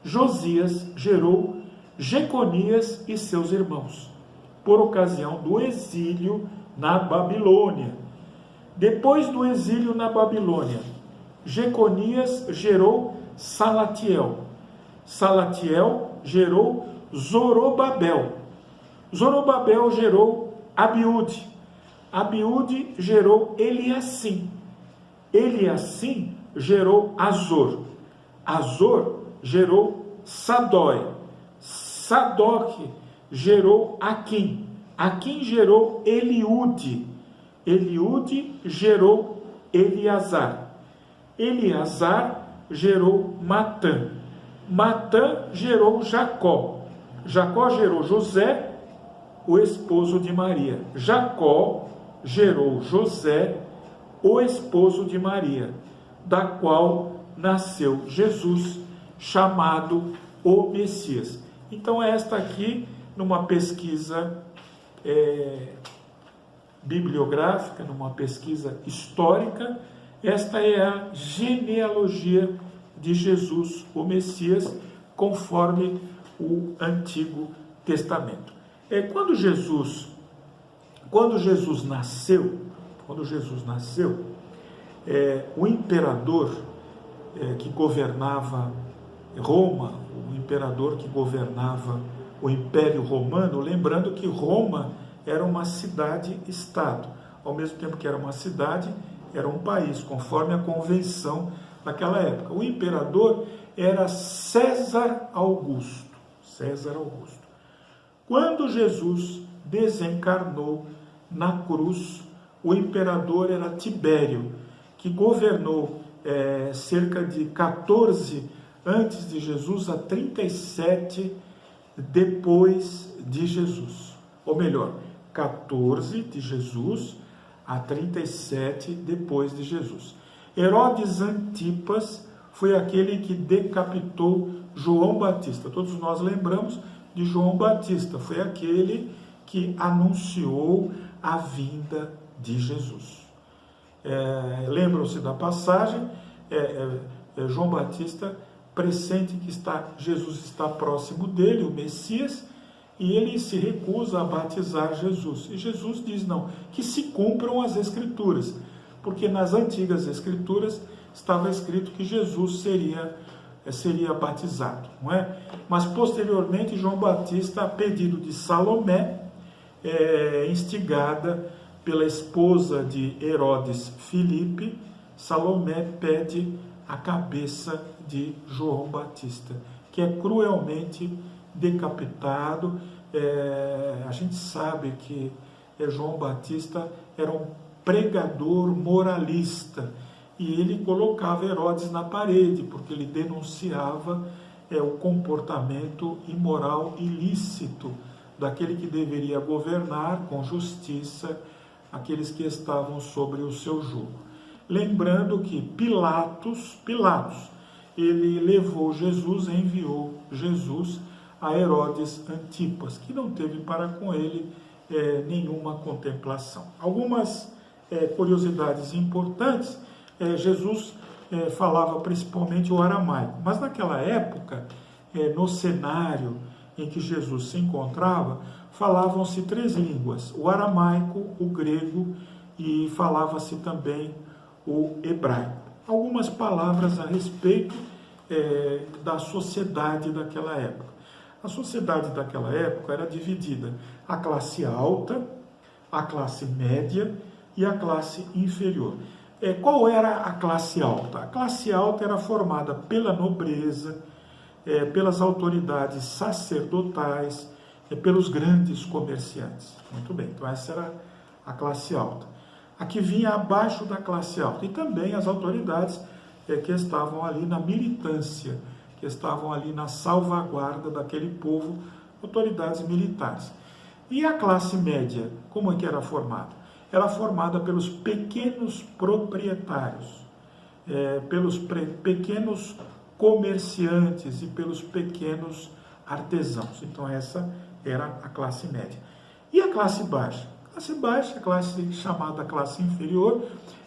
Josias gerou Jeconias e seus irmãos, por ocasião do exílio na Babilônia. Depois do exílio na Babilônia, Jeconias gerou Salatiel. Salatiel gerou Zorobabel. Zorobabel gerou Abiúde. Abiúde gerou Eliassim. Eliassim gerou Azor. Azor gerou Sadói. Sadoc gerou Aquim. Aquim gerou Eliúde. Eliúde gerou Eleazar. Eleazar gerou Matã. Matã gerou Jacó. Jacó gerou José, o esposo de Maria. Jacó gerou José, o esposo de Maria, da qual nasceu Jesus, chamado o Messias. Então, esta aqui, numa pesquisa bibliográfica, numa pesquisa histórica, esta é a genealogia de Jesus, o Messias, conforme o Antigo Testamento. Quando Jesus nasceu, o imperador que governava Roma, o imperador que governava o Império Romano, lembrando que Roma era uma cidade-estado, ao mesmo tempo que era uma cidade, era um país, conforme a convenção naquela época. O imperador era César Augusto. César Augusto. Quando Jesus desencarnou na cruz, o imperador era Tibério, que governou cerca de 14 antes de Jesus a 37 depois de Jesus. Ou melhor, 14 de Jesus a 37 depois de Jesus. Herodes Antipas foi aquele que decapitou João Batista. Todos nós lembramos de João Batista. Foi aquele que anunciou a vinda de Jesus. Lembram-se da passagem? João Batista pressente que Jesus está próximo dele, o Messias, e ele se recusa a batizar Jesus. E Jesus diz, não, que se cumpram as Escrituras, porque nas antigas Escrituras estava escrito que Jesus seria batizado, não é? Mas posteriormente João Batista, a pedido de Salomé, instigada pela esposa de Herodes Filipe, Salomé pede a cabeça de João Batista, que é cruelmente decapitado. A gente sabe que João Batista era um pregador moralista, e ele colocava Herodes na parede, porque ele denunciava o comportamento imoral ilícito daquele que deveria governar com justiça aqueles que estavam sobre o seu jugo. Lembrando que Pilatos, ele levou Jesus, enviou Jesus a Herodes Antipas, que não teve para com ele nenhuma contemplação. Algumas curiosidades importantes. Jesus falava principalmente o aramaico, mas naquela época, no cenário em que Jesus se encontrava, falavam-se 3 línguas, o aramaico, o grego e falava-se também o hebraico. Algumas palavras a respeito da sociedade daquela época. A sociedade daquela época era dividida a classe alta, a classe média e a classe inferior. Qual era a classe alta? A classe alta era formada pela nobreza, pelas autoridades sacerdotais, pelos grandes comerciantes. Muito bem, então essa era a classe alta. A que vinha abaixo da classe alta, e também as autoridades que estavam ali na militância, que estavam ali na salvaguarda daquele povo, autoridades militares. E a classe média, como é que era formada? Era formada pelos pequenos proprietários, pelos pequenos comerciantes e pelos pequenos artesãos. Então essa era a classe média. E a classe baixa? Classe baixa, classe chamada classe inferior,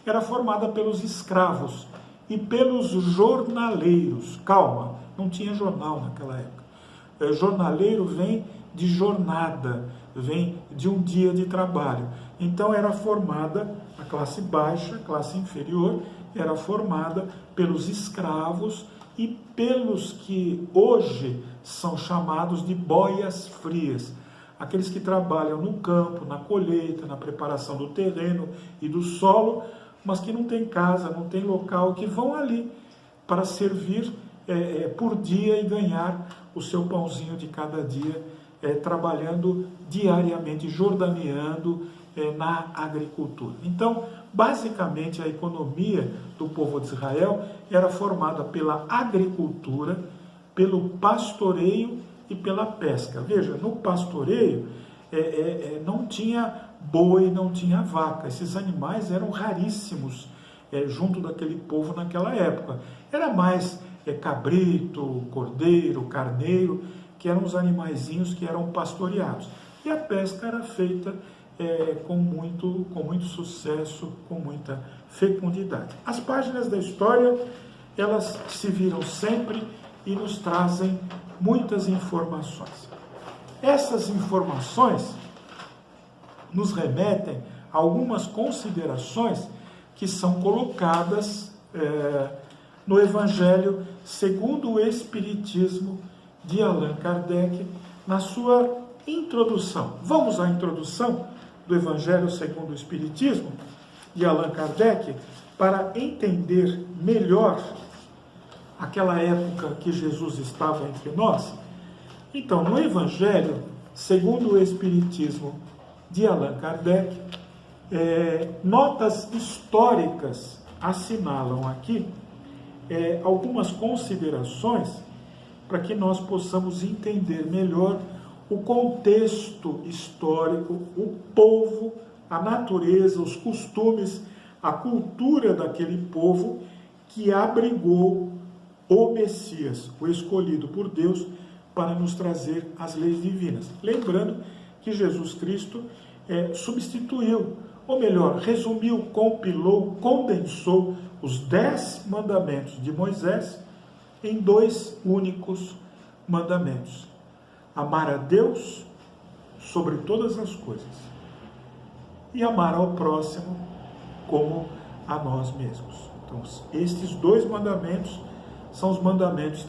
era formada pelos escravos e pelos jornaleiros. Calma, não tinha jornal naquela época. Jornaleiro vem de jornada, vem de um dia de trabalho. Então era formada a classe baixa, classe inferior, era formada pelos escravos e pelos que hoje são chamados de boias frias, aqueles que trabalham no campo, na colheita, na preparação do terreno e do solo, mas que não têm casa, não têm local, que vão ali para servir por dia e ganhar o seu pãozinho de cada dia, trabalhando diariamente, jordaneando na agricultura. Então, basicamente, a economia do povo de Israel era formada pela agricultura, pelo pastoreio e pela pesca. Veja, no pastoreio não tinha boi, não tinha vaca. Esses animais eram raríssimos junto daquele povo naquela época. Era mais cabrito, cordeiro, carneiro, que eram os animaizinhos que eram pastoreados. E a pesca era feita com muito sucesso, com muita fecundidade. As páginas da história, elas se viram sempre e nos trazem muitas informações. Essas informações nos remetem a algumas considerações que são colocadas no Evangelho segundo o Espiritismo de Allan Kardec, na sua introdução. Vamos à introdução do Evangelho segundo o Espiritismo de Allan Kardec para entender melhor aquela época que Jesus estava entre nós. Então, no Evangelho segundo o Espiritismo de Allan Kardec, notas históricas assinalam aqui algumas considerações para que nós possamos entender melhor o contexto histórico, o povo, a natureza, os costumes, a cultura daquele povo que abrigou o Messias, o escolhido por Deus para nos trazer as leis divinas. Lembrando que Jesus Cristo substituiu, ou melhor, resumiu, compilou, condensou os 10 mandamentos de Moisés em 2 únicos mandamentos: amar a Deus sobre todas as coisas e amar ao próximo como a nós mesmos. Então, estes 2 mandamentos são os mandamentos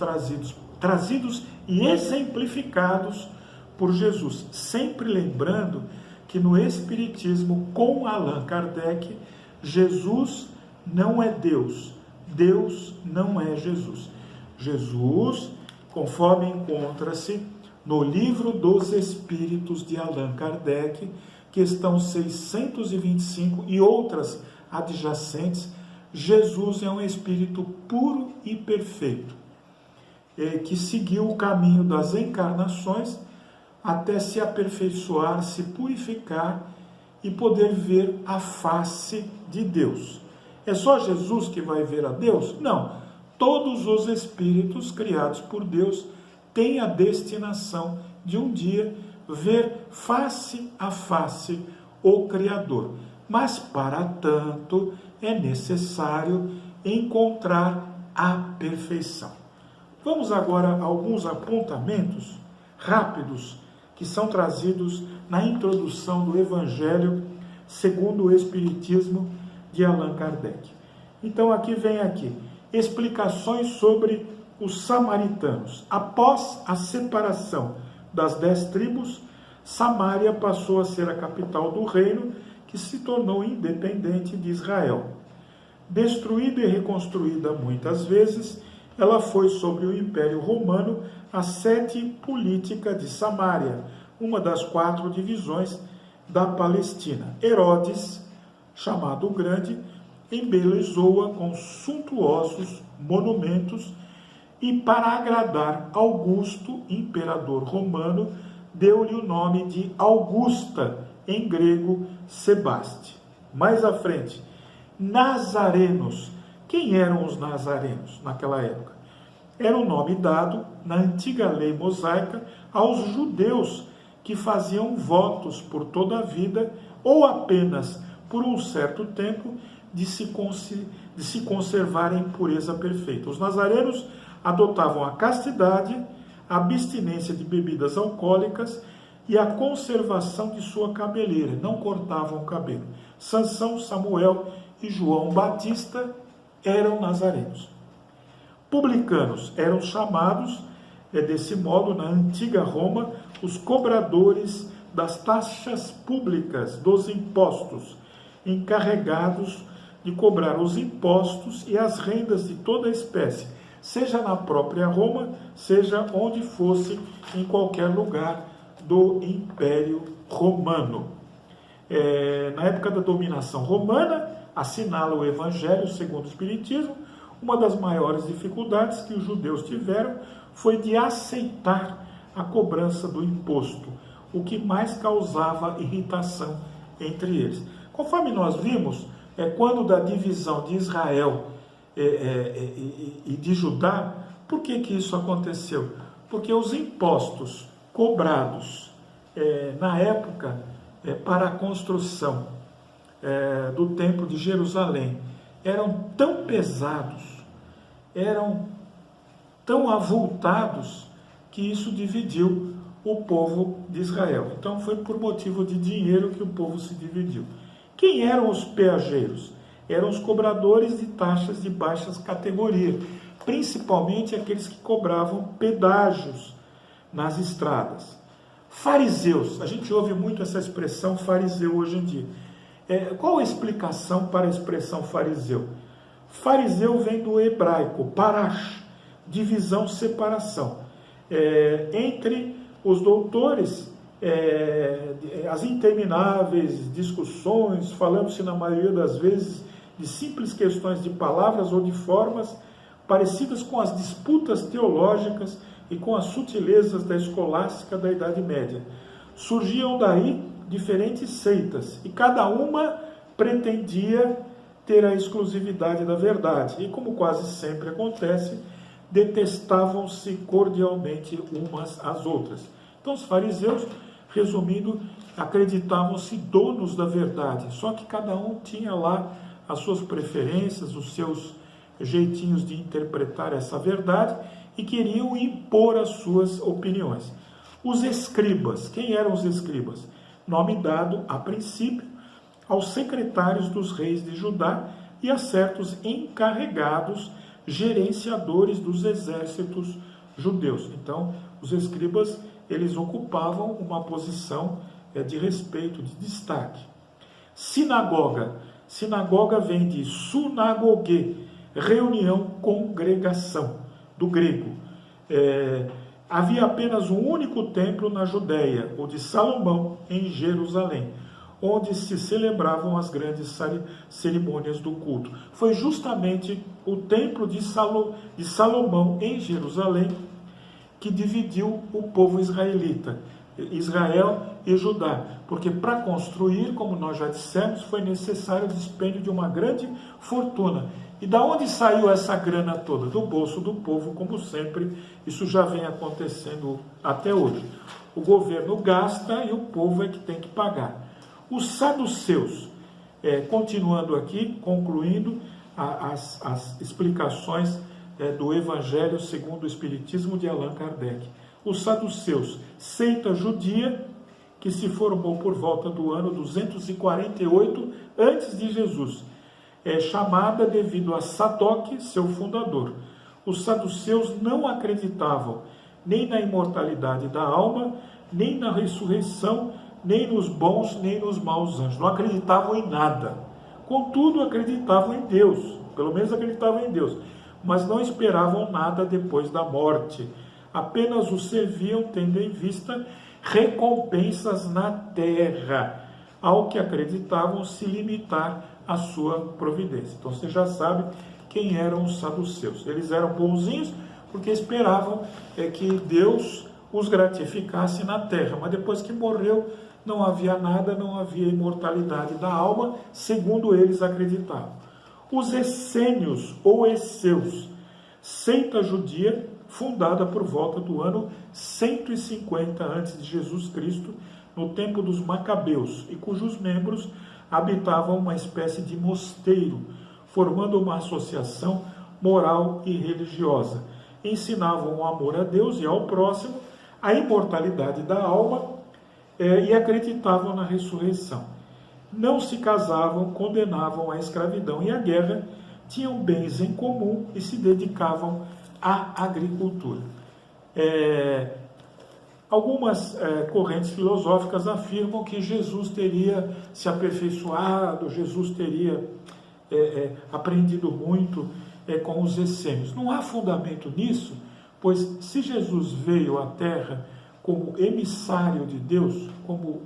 trazidos e exemplificados por Jesus, sempre lembrando que no Espiritismo, com Allan Kardec, Jesus não é Deus, Deus não é Jesus. Jesus, conforme encontra-se no Livro dos Espíritos de Allan Kardec, questão 625 e outras adjacentes, Jesus é um espírito puro e perfeito, que seguiu o caminho das encarnações até se aperfeiçoar, se purificar e poder ver a face de Deus. É só Jesus que vai ver a Deus? Não. Todos os espíritos criados por Deus têm a destinação de um dia ver face a face o Criador. Mas, para tanto, é necessário encontrar a perfeição. Vamos agora a alguns apontamentos rápidos que são trazidos na introdução do Evangelho segundo o Espiritismo de Allan Kardec. Então, vem explicações sobre os samaritanos. Após a separação das 10 tribos, Samaria passou a ser a capital do reino, que se tornou independente de Israel. Destruída e reconstruída muitas vezes, ela foi sobre o Império Romano a sede política de Samaria, uma das 4 divisões da Palestina. Herodes, chamado o Grande, embelezou-a com suntuosos monumentos e, para agradar Augusto, imperador romano, deu-lhe o nome de Augusta, em grego, Sebaste. Mais à frente, nazarenos. Quem eram os nazarenos naquela época? Era o nome dado na antiga lei mosaica aos judeus que faziam votos por toda a vida ou apenas por um certo tempo de se conservar em pureza perfeita. Os nazarenos adotavam a castidade, a abstinência de bebidas alcoólicas e a conservação de sua cabeleira, não cortavam o cabelo. Sansão, Samuel e João Batista eram nazarenos. Publicanos eram chamados, desse modo, na antiga Roma, os cobradores das taxas públicas, dos impostos, encarregados de cobrar os impostos e as rendas de toda espécie, seja na própria Roma, seja onde fosse, em qualquer lugar do Império Romano. Na época da dominação romana, assinala o Evangelho segundo o Espiritismo, uma das maiores dificuldades que os judeus tiveram foi de aceitar a cobrança do imposto, o que mais causava irritação entre eles. Conforme nós vimos, quando da divisão de Israel e de Judá, por que isso aconteceu? Porque os impostos cobrados na época para a construção do Templo de Jerusalém eram tão pesados, eram tão avultados, que isso dividiu o povo de Israel. Então foi por motivo de dinheiro que o povo se dividiu. Quem eram os peageiros? Eram os cobradores de taxas de baixas categorias, principalmente aqueles que cobravam pedágios nas estradas. Fariseus, a gente ouve muito essa expressão fariseu hoje em dia. Qual a explicação para a expressão fariseu? Fariseu vem do hebraico, parash, divisão, separação. Entre os doutores, as intermináveis discussões, falando-se na maioria das vezes de simples questões de palavras ou de formas, parecidas com as disputas teológicas e com as sutilezas da escolástica da Idade Média. Surgiam daí diferentes seitas, e cada uma pretendia ter a exclusividade da verdade, e como quase sempre acontece, detestavam-se cordialmente umas às outras. Então os fariseus, resumindo, acreditavam-se donos da verdade, só que cada um tinha lá as suas preferências, os seus jeitinhos de interpretar essa verdade e queriam impor as suas opiniões. Os escribas, quem eram os escribas? Nome dado, a princípio, aos secretários dos reis de Judá e a certos encarregados, gerenciadores dos exércitos judeus. Então, os escribas, eles ocupavam uma posição de respeito, de destaque. Sinagoga. Sinagoga vem de sunagogue, reunião, congregação, do grego. Havia apenas um único templo na Judéia, o de Salomão, em Jerusalém, onde se celebravam as grandes cerimônias do culto. Foi justamente o templo de Salomão, em Jerusalém, que dividiu o povo israelita, Israel e Judá, porque para construir, como nós já dissemos, foi necessário o dispêndio de uma grande fortuna. E da onde saiu essa grana toda? Do bolso do povo, como sempre, isso já vem acontecendo até hoje. O governo gasta e o povo é que tem que pagar. Os saduceus, continuando aqui, concluindo as explicações do Evangelho segundo o Espiritismo de Allan Kardec. Os saduceus, seita judia que se formou por volta do ano 248 a.C., chamada devido a Sadoc, seu fundador. Os saduceus não acreditavam nem na imortalidade da alma, nem na ressurreição, nem nos bons, nem nos maus anjos. Não acreditavam em nada. Contudo, acreditavam em Deus. Pelo menos acreditavam em Deus. Mas não esperavam nada depois da morte. Apenas o serviam tendo em vista recompensas na terra, ao que acreditavam se limitar à sua providência. Então você já sabe quem eram os saduceus. Eles eram bonzinhos porque esperavam que Deus os gratificasse na terra, mas depois que morreu não havia nada, não havia imortalidade da alma, segundo eles acreditavam. Os essênios ou esseus, seita judia fundada por volta do ano 150 a.C., no tempo dos Macabeus, e cujos membros habitavam uma espécie de mosteiro, formando uma associação moral e religiosa. Ensinavam o amor a Deus e ao próximo, a imortalidade da alma e acreditavam na ressurreição. Não se casavam, condenavam a escravidão e a guerra, tinham bens em comum e se dedicavam à agricultura. Algumas correntes filosóficas afirmam que Jesus teria se aperfeiçoado, Jesus teria aprendido muito com os essênios. Não há fundamento nisso, pois se Jesus veio à Terra como emissário de Deus, como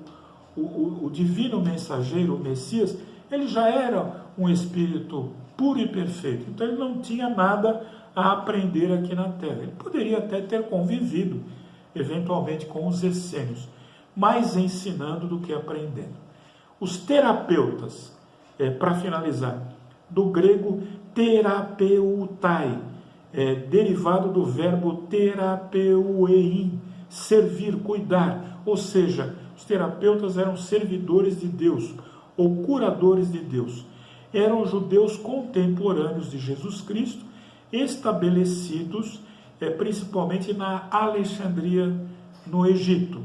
o divino mensageiro, o Messias, ele já era um espírito puro e perfeito. Então ele não tinha nada a aprender aqui na Terra. Ele poderia até ter convivido, eventualmente, com os essênios, mais ensinando do que aprendendo. Os terapeutas, para finalizar, do grego terapeutai, derivado do verbo terapeuein, servir, cuidar, ou seja, os terapeutas eram servidores de Deus, ou curadores de Deus. Eram judeus contemporâneos de Jesus Cristo, estabelecidos principalmente na Alexandria, no Egito.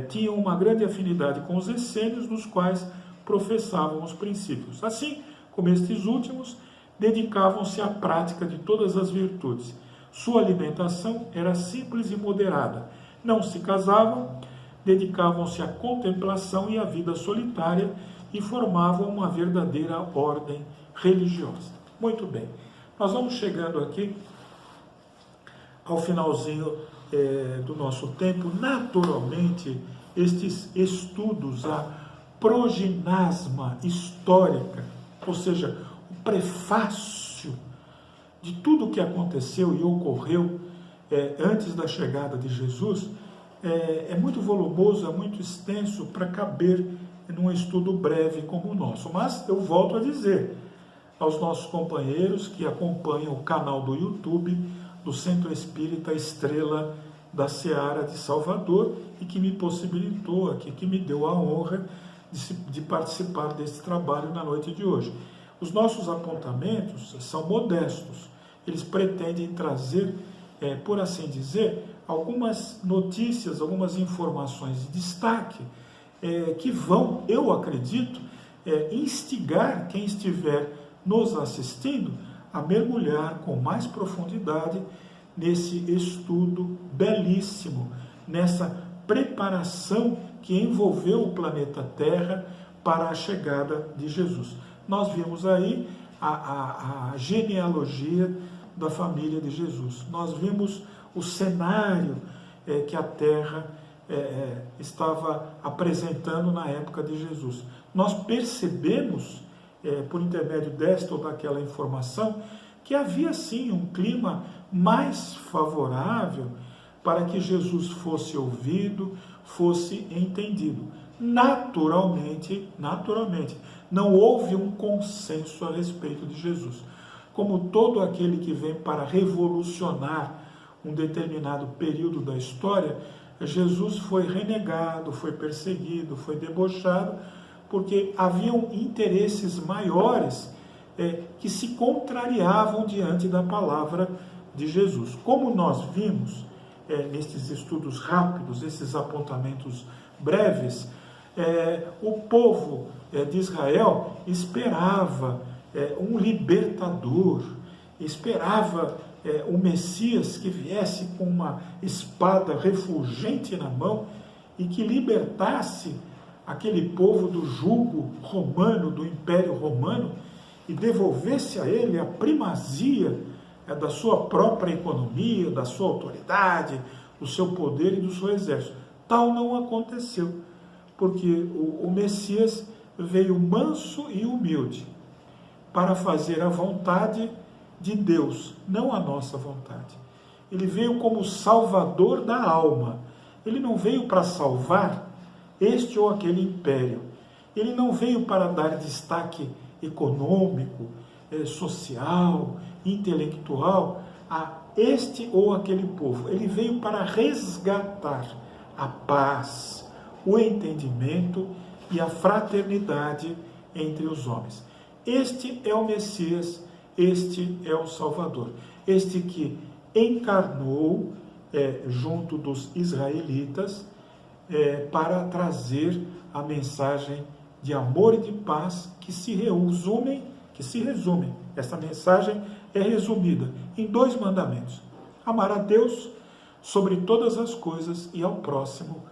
Tinham uma grande afinidade com os essênios, dos quais professavam os princípios. Assim como estes últimos, dedicavam-se à prática de todas as virtudes. Sua alimentação era simples e moderada. Não se casavam, dedicavam-se à contemplação e à vida solitária e formavam uma verdadeira ordem religiosa. Muito bem, nós vamos chegando aqui ao finalzinho do nosso tempo. Naturalmente, estes estudos, a proginasma histórica, ou seja, o prefácio de tudo o que aconteceu e ocorreu antes da chegada de Jesus, é muito volumoso, é muito extenso para caber num estudo breve como o nosso. Mas eu volto a dizer aos nossos companheiros que acompanham o canal do YouTube do Centro Espírita Estrela da Seara de Salvador e que me possibilitou aqui, que me deu a honra de participar desse trabalho na noite de hoje. Os nossos apontamentos são modestos, eles pretendem trazer, por assim dizer, algumas notícias, algumas informações de destaque que vão, eu acredito, instigar quem estiver nos assistindo a mergulhar com mais profundidade nesse estudo belíssimo, nessa preparação que envolveu o planeta Terra para a chegada de Jesus. Nós vimos aí a genealogia da família de Jesus. Nós vimos o cenário que a Terra estava apresentando na época de Jesus. Nós percebemos, por intermédio desta ou daquela informação, que havia sim um clima mais favorável para que Jesus fosse ouvido, fosse entendido. Naturalmente, não houve um consenso a respeito de Jesus. Como todo aquele que vem para revolucionar um determinado período da história, Jesus foi renegado, foi perseguido, foi debochado, porque haviam interesses maiores que se contrariavam diante da palavra de Jesus. Como nós vimos nestes estudos rápidos, esses apontamentos breves, o povo de Israel esperava um libertador, esperava o Messias que viesse com uma espada refulgente na mão e que libertasse aquele povo do jugo romano, do Império Romano, e devolvesse a ele a primazia da sua própria economia, da sua autoridade, do seu poder e do seu exército. Tal não aconteceu, porque o Messias veio manso e humilde para fazer a vontade de Deus, não a nossa vontade. Ele veio como salvador da alma. Ele não veio para salvar este ou aquele império. Ele não veio para dar destaque econômico, social, intelectual a este ou aquele povo. Ele veio para resgatar a paz, o entendimento e a fraternidade entre os homens. Este é o Messias, este é o Salvador. Este que encarnou junto dos israelitas para trazer a mensagem de amor e de paz que se resumem. Essa mensagem é resumida em 2 mandamentos: amar a Deus sobre todas as coisas e ao próximo.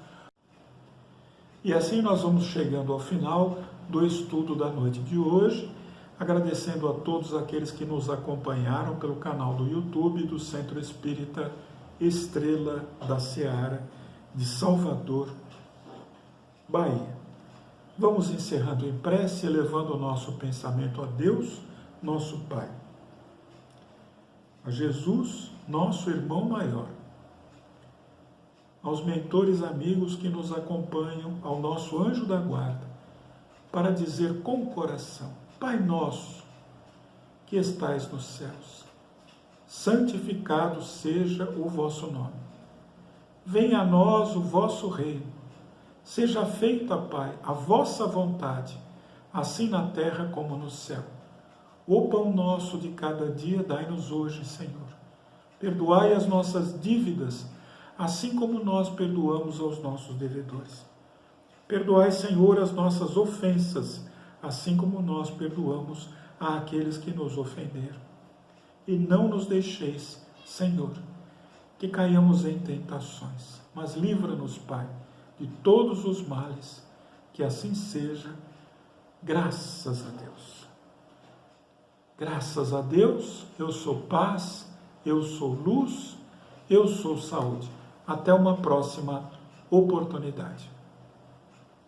E assim nós vamos chegando ao final do estudo da noite de hoje, agradecendo a todos aqueles que nos acompanharam pelo canal do YouTube do Centro Espírita Estrela da Seara, de Salvador, Bahia. Vamos encerrando em prece, elevando o nosso pensamento a Deus, nosso Pai, a Jesus, nosso irmão maior, aos mentores amigos que nos acompanham, ao nosso anjo da guarda, para dizer com o coração: Pai nosso, que estais nos céus, santificado seja o vosso nome. Venha a nós o vosso reino. Seja feita, Pai, a vossa vontade, assim na terra como no céu. O pão nosso de cada dia dai-nos hoje, Senhor. Perdoai as nossas dívidas, assim como nós perdoamos aos nossos devedores. Perdoai, Senhor, as nossas ofensas, assim como nós perdoamos àqueles que nos ofenderam. E não nos deixeis, Senhor, que caiamos em tentações, mas livra-nos, Pai, de todos os males, que assim seja, graças a Deus. Graças a Deus, eu sou paz, eu sou luz, eu sou saúde. Até uma próxima oportunidade.